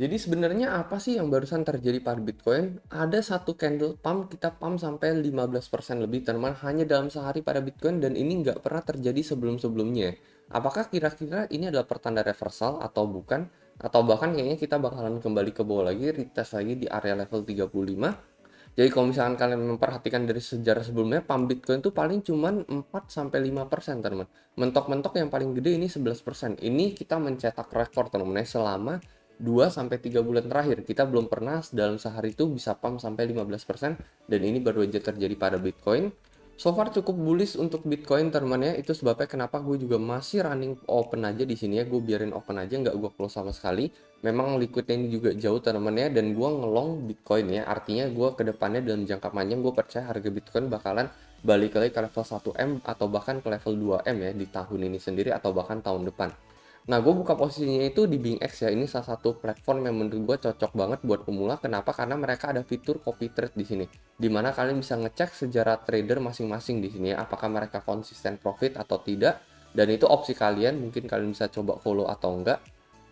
Jadi sebenarnya apa sih yang barusan terjadi pada Bitcoin? Ada satu candle pump, kita pump sampai 15% lebih teman hanya dalam sehari pada Bitcoin dan ini nggak pernah terjadi sebelum-sebelumnya. Apakah kira-kira ini adalah pertanda reversal atau bukan? Atau bahkan kayaknya kita bakalan kembali ke bawah lagi, retest lagi di area level 35. Jadi kalau misalkan kalian memperhatikan dari sejarah sebelumnya, pump Bitcoin itu paling cuman 4-5%, teman. Mentok-mentok yang paling gede ini 11%. Ini kita mencetak rekor, teman-teman, selama 2-3 bulan terakhir. Kita belum pernah dalam sehari itu bisa pump sampai 15%, dan ini baru aja terjadi pada Bitcoin. So far cukup bullish untuk Bitcoin, teman ya. Itu sebabnya kenapa gue juga masih running open aja di sini ya. Gue biarin open aja, nggak gue close sama sekali. Memang liquidnya ini juga jauh, teman ya, dan gue ngelong Bitcoin ya. Artinya gue kedepannya dalam jangka panjang gue percaya harga Bitcoin bakalan balik lagi ke level 1M atau bahkan ke level 2M ya di tahun ini sendiri atau bahkan tahun depan. Nah, gue buka posisinya itu di BingX ya. Ini salah satu platform yang menurut gue cocok banget buat pemula. Kenapa? Karena mereka ada fitur copy trade di sini, dimana kalian bisa ngecek sejarah trader masing-masing di sini ya. Apakah mereka konsisten profit atau tidak? Dan itu opsi kalian. Mungkin kalian bisa coba follow atau enggak.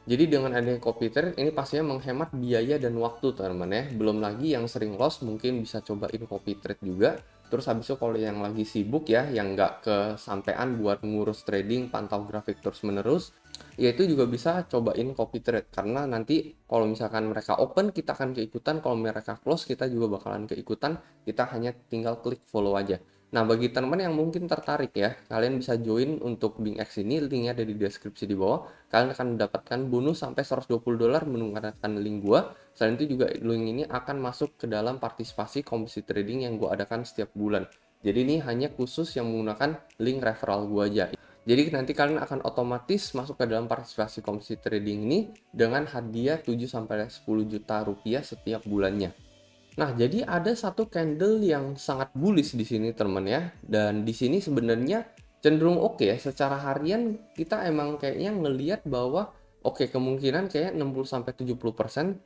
Jadi dengan adanya copy trade ini pastinya menghemat biaya dan waktu, teman-teman ya. Belum lagi yang sering loss mungkin bisa cobain copy trade juga. Terus habis itu kalau yang lagi sibuk ya, yang nggak kesampean buat ngurus trading, pantau grafik terus menerus, ya itu juga bisa cobain copy trade. Karena nanti kalau misalkan mereka open, kita akan keikutan. Kalau mereka close, kita juga bakalan keikutan. Kita hanya tinggal klik follow aja. Nah, bagi teman-teman yang mungkin tertarik ya, kalian bisa join untuk BingX ini, linknya ada di deskripsi di bawah. Kalian akan mendapatkan bonus sampai $120 menggunakan link gua. Selain itu juga link ini akan masuk ke dalam partisipasi komisi trading yang gua adakan setiap bulan. Jadi ini hanya khusus yang menggunakan link referral gua aja. Jadi nanti kalian akan otomatis masuk ke dalam partisipasi komisi trading ini dengan hadiah 7-10 juta rupiah setiap bulannya. Nah, jadi ada satu candle yang sangat bullish di sini, teman ya. Dan di sini sebenarnya cenderung oke ya. Secara harian kita emang kayaknya ngelihat bahwa oke, kemungkinan kayak 60-70%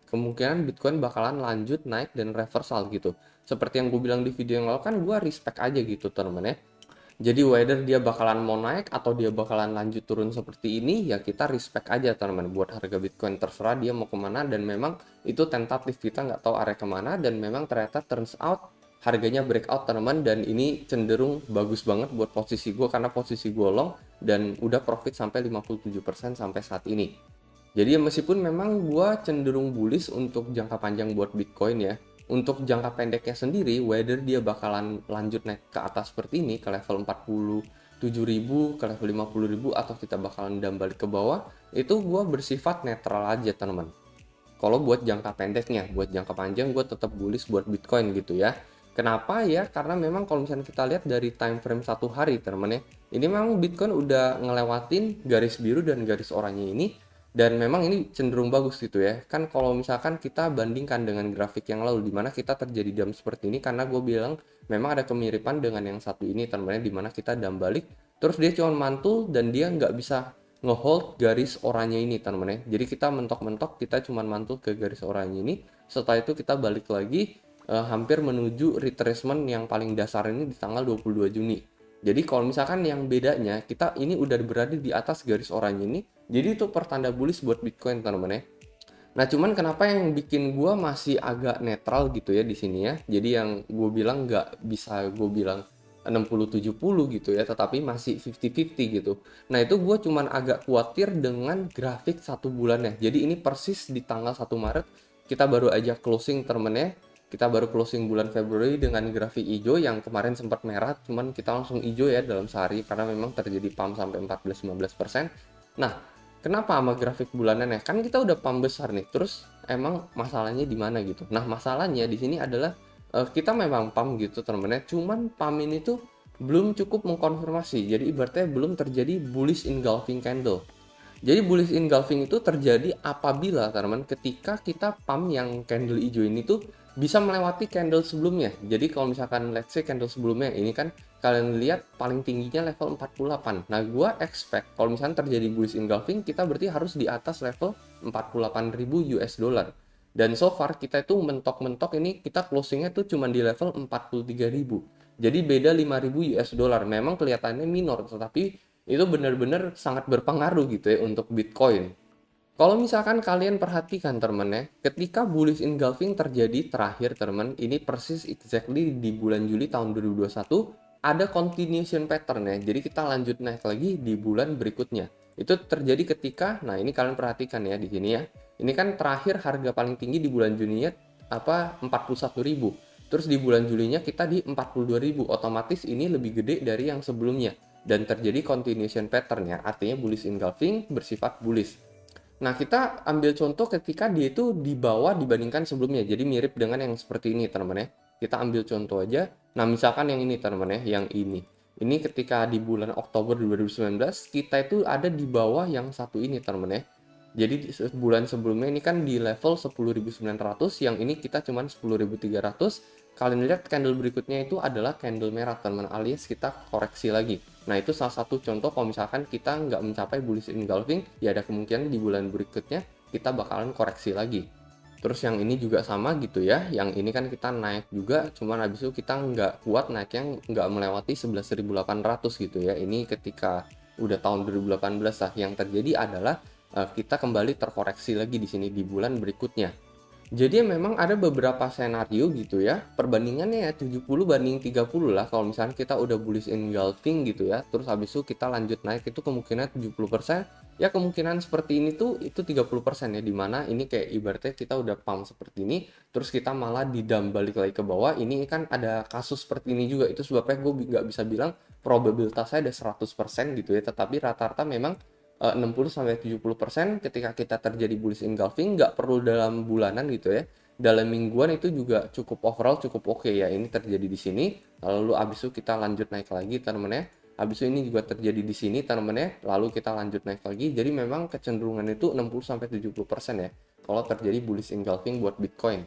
kemungkinan Bitcoin bakalan lanjut naik dan reversal gitu. Seperti yang gue bilang di video yang lalu kan gue respect aja gitu, teman ya. Jadi whether dia bakalan mau naik atau dia bakalan lanjut turun seperti ini, ya kita respect aja, teman-teman. Buat harga Bitcoin terserah dia mau kemana, dan memang itu tentatif, kita nggak tahu arah kemana, dan memang ternyata turns out harganya breakout, teman-teman, dan ini cenderung bagus banget buat posisi gue karena posisi gue long dan udah profit sampai 57% sampai saat ini. Jadi meskipun memang gua cenderung bullish untuk jangka panjang buat Bitcoin ya, untuk jangka pendeknya sendiri, whether dia bakalan lanjut naik ke atas seperti ini, ke level 47.000, ke level 50.000, atau kita bakalan balik ke bawah, itu gua bersifat netral aja, teman-teman. Kalau buat jangka pendeknya, buat jangka panjang gue tetap bullish buat Bitcoin gitu ya. Kenapa ya? Karena memang kalau misalnya kita lihat dari time frame satu hari, teman-teman ya, ini memang Bitcoin udah ngelewatin garis biru dan garis oranye ini, dan memang ini cenderung bagus gitu ya. Kan kalau misalkan kita bandingkan dengan grafik yang lalu, dimana kita terjadi dump seperti ini, karena gue bilang memang ada kemiripan dengan yang satu ini, teman-teman ya, dimana kita dump balik, terus dia cuma mantul dan dia nggak bisa ngehold garis oranye ini, teman-teman ya. Jadi kita mentok-mentok, kita cuma mantul ke garis oranye ini. Setelah itu kita balik lagi hampir menuju retracement yang paling dasar ini di tanggal 22 Juni. Jadi kalau misalkan yang bedanya, kita ini udah berada di atas garis oranye ini, jadi itu pertanda bullish buat Bitcoin, teman-teman ya. Nah, cuman kenapa yang bikin gua masih agak netral gitu ya di sini ya. Jadi yang gue bilang nggak bisa gue bilang 60-70 gitu ya, tetapi masih 50-50 gitu. Nah, itu gue cuman agak khawatir dengan grafik satu bulannya. Jadi ini persis di tanggal 1 Maret, kita baru aja closing termennya. Kita baru closing bulan Februari dengan grafik hijau yang kemarin sempat merah, cuman kita langsung hijau ya dalam sehari karena memang terjadi pump sampai 14-15%. Nah, kenapa sama grafik bulanannya? Kan kita udah pump besar nih. Terus emang masalahnya di mana gitu? Nah, masalahnya di sini adalah kita memang pump gitu, teman-teman. Cuman pump ini tuh belum cukup mengkonfirmasi. Jadi ibaratnya belum terjadi bullish engulfing candle. Jadi bullish engulfing itu terjadi apabila, teman-teman, ketika kita pump yang candle hijau ini tuh bisa melewati candle sebelumnya. Jadi kalau misalkan let's say candle sebelumnya ini kan kalian lihat paling tingginya level 48. Nah, gua expect kalau misalnya terjadi bullish engulfing, kita berarti harus di atas level 48.000 US dollar. Dan so far kita itu mentok-mentok ini kita closingnya tuh cuma di level 43.000. Jadi beda 5.000 US dollar. Memang kelihatannya minor, tetapi itu benar-benar sangat berpengaruh gitu ya untuk Bitcoin. Kalau misalkan kalian perhatikan teman ya, ketika bullish engulfing terjadi terakhir teman, ini persis exactly di bulan Juli tahun 2021, ada continuation pattern ya. Jadi kita lanjut naik lagi di bulan berikutnya. Itu terjadi ketika, nah ini kalian perhatikan ya di sini ya. Ini kan terakhir harga paling tinggi di bulan Juninya apa 41.000. Terus di bulan Julinya kita di 42.000. Otomatis ini lebih gede dari yang sebelumnya dan terjadi continuation pattern ya. Artinya bullish engulfing bersifat bullish. Nah, kita ambil contoh ketika dia itu di bawah dibandingkan sebelumnya. Jadi mirip dengan yang seperti ini, teman-teman ya. Kita ambil contoh aja. Nah, misalkan yang ini, teman-teman ya, yang ini. Ini ketika di bulan Oktober 2019, kita itu ada di bawah yang satu ini, teman-teman ya. Jadi bulan sebelumnya ini kan di level 10.900, yang ini kita cuma 10.300. Kalian lihat candle berikutnya itu adalah candle merah, teman-teman, alias kita koreksi lagi. Nah, itu salah satu contoh kalau misalkan kita nggak mencapai bullish engulfing, ya ada kemungkinan di bulan berikutnya kita bakalan koreksi lagi. Terus yang ini juga sama gitu ya, yang ini kan kita naik juga, cuman habis itu kita nggak kuat naiknya, nggak melewati 11.800 gitu ya. Ini ketika udah tahun 2018 lah, yang terjadi adalah kita kembali terkoreksi lagi di sini di bulan berikutnya. Jadi memang ada beberapa senario gitu ya, perbandingannya ya 70 banding 30 lah kalau misalnya kita udah bullish engulfing gitu ya, terus habis itu kita lanjut naik itu kemungkinan 70%, ya kemungkinan seperti ini tuh itu 30% ya, dimana ini kayak ibaratnya kita udah pump seperti ini, terus kita malah didam balik lagi ke bawah, ini kan ada kasus seperti ini juga, itu sebabnya gue nggak bisa bilang probabilitasnya ada 100% gitu ya, tetapi rata-rata memang 60-70% ketika kita terjadi bullish engulfing, nggak perlu dalam bulanan gitu ya, dalam mingguan itu juga cukup overall cukup oke ya. Ini terjadi di sini, lalu abis itu kita lanjut naik lagi teman-teman ya, abis itu ini juga terjadi di sini teman-teman ya, lalu kita lanjut naik lagi. Jadi memang kecenderungan itu 60-70% ya kalau terjadi bullish engulfing buat Bitcoin.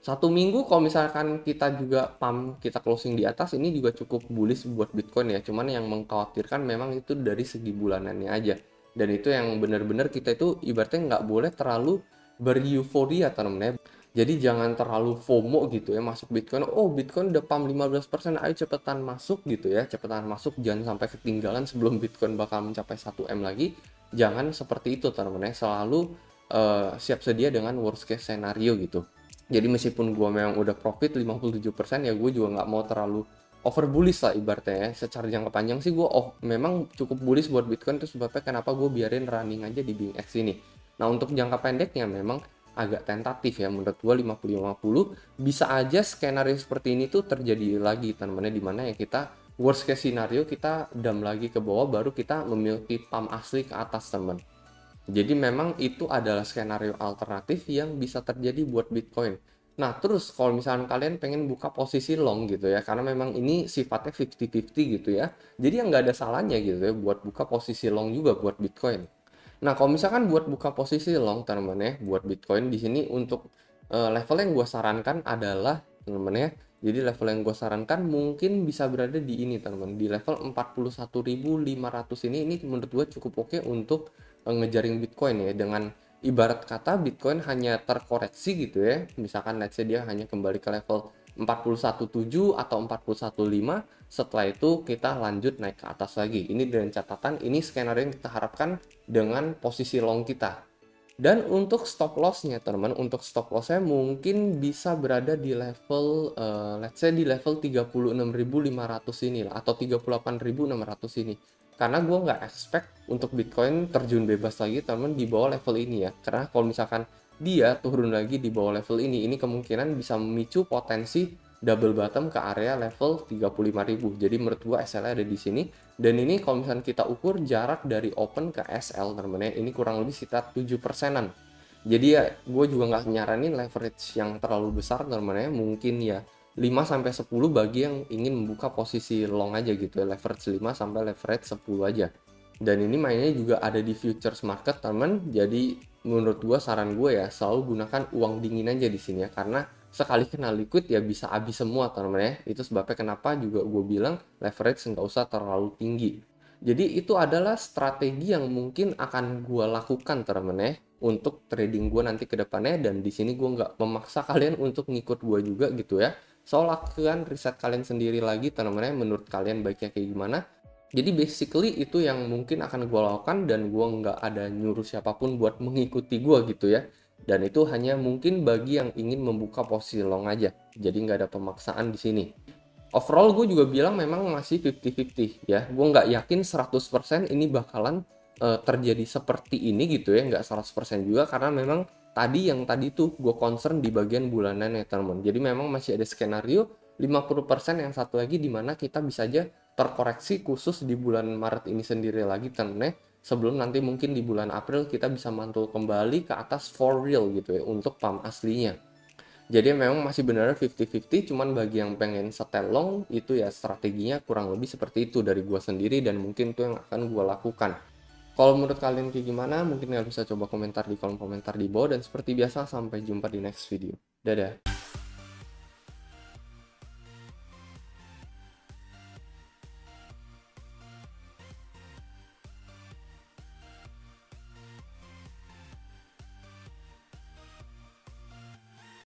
Satu minggu kalau misalkan kita juga pump, kita closing di atas, ini juga cukup bullish buat Bitcoin ya. Cuman yang mengkhawatirkan memang itu dari segi bulanannya aja. Dan itu yang benar-benar kita itu ibaratnya nggak boleh terlalu bereuforia teman-teman ya. Jadi jangan terlalu FOMO gitu ya masuk Bitcoin. Oh, Bitcoin udah pump 15%, ayo cepetan masuk gitu ya. Cepetan masuk, jangan sampai ketinggalan sebelum Bitcoin bakal mencapai 1M lagi. Jangan seperti itu teman-teman ya. Selalu siap sedia dengan worst case scenario gitu. Jadi meskipun gue memang udah profit 57%, ya gue juga nggak mau terlalu over bullish lah ibaratnya ya. Secara jangka panjang sih gue memang cukup bullish buat Bitcoin, terus sebabnya kenapa gue biarin running aja di BingX ini. Nah, untuk jangka pendeknya memang agak tentatif ya, menurut gue 50-50 bisa aja skenario seperti ini tuh terjadi lagi teman-teman, dimana ya kita worst case scenario kita dam lagi ke bawah, baru kita memiliki pump asli ke atas teman. Jadi memang itu adalah skenario alternatif yang bisa terjadi buat Bitcoin. Nah, terus kalau misalnya kalian pengen buka posisi long gitu ya, karena memang ini sifatnya 50-50 gitu ya. Jadi yang nggak ada salahnya gitu ya buat buka posisi long juga buat Bitcoin. Nah, kalau misalkan buat buka posisi long teman-teman ya, buat Bitcoin di sini untuk level yang gue sarankan adalah teman-teman ya. Jadi level yang gue sarankan mungkin bisa berada di ini teman-teman, di level 41.500 ini menurut gue cukup oke untuk ngejaring Bitcoin ya, dengan ibarat kata Bitcoin hanya terkoreksi gitu ya, misalkan let's say dia hanya kembali ke level 41.7 atau 41.5, setelah itu kita lanjut naik ke atas lagi. Ini dengan catatan ini skenario yang kita harapkan dengan posisi long kita. Dan untuk stop lossnya teman-teman, untuk stop lossnya mungkin bisa berada di level let's say di level 36.500 ini lah, atau 38.600 ini. Karena gue nggak expect untuk Bitcoin terjun bebas lagi teman di bawah level ini ya. Karena kalau misalkan dia turun lagi di bawah level ini kemungkinan bisa memicu potensi double bottom ke area level 35.000. Jadi menurut gue SL ada di sini. Dan ini kalau misalkan kita ukur jarak dari open ke SL teman-teman ya, ini kurang lebih sekitar 7%-an. Jadi ya gue juga nggak nyaranin leverage yang terlalu besar teman-teman ya. Mungkin ya 5-10 bagi yang ingin membuka posisi long aja gitu ya, leverage 5 sampai leverage 10 aja. Dan ini mainnya juga ada di futures market teman. Jadi menurut gua, saran gue ya selalu gunakan uang dingin aja di sini ya, karena sekali kena liquid ya bisa habis semua teman ya. Itu sebabnya kenapa juga gue bilang leverage nggak usah terlalu tinggi. Jadi itu adalah strategi yang mungkin akan gue lakukan teman ya untuk trading gue nanti ke depannya, dan di sini gue nggak memaksa kalian untuk ngikut gue juga gitu ya. So lakukan riset kalian sendiri lagi teman-teman, menurut kalian baiknya kayak gimana. Jadi basically itu yang mungkin akan gue lakukan dan gue nggak ada nyuruh siapapun buat mengikuti gue gitu ya. Dan itu hanya mungkin bagi yang ingin membuka posisi long aja. Jadi nggak ada pemaksaan di sini. Overall gue juga bilang memang masih 50-50 ya. Gue nggak yakin 100% ini bakalan terjadi seperti ini gitu ya. Nggak 100% juga karena memang tadi tuh gue concern di bagian bulanan ya teman. Jadi memang masih ada skenario 50% yang satu lagi di mana kita bisa aja terkoreksi khusus di bulan Maret ini sendiri lagi temen, sebelum nanti mungkin di bulan April kita bisa mantul kembali ke atas for real gitu ya untuk pump aslinya. Jadi memang masih benar 50-50, cuman bagi yang pengen setel long itu ya strateginya kurang lebih seperti itu dari gua sendiri dan mungkin itu yang akan gua lakukan. Kalau menurut kalian kayak gimana? Mungkin kalian bisa coba komentar di kolom komentar di bawah dan seperti biasa sampai jumpa di next video. Dadah.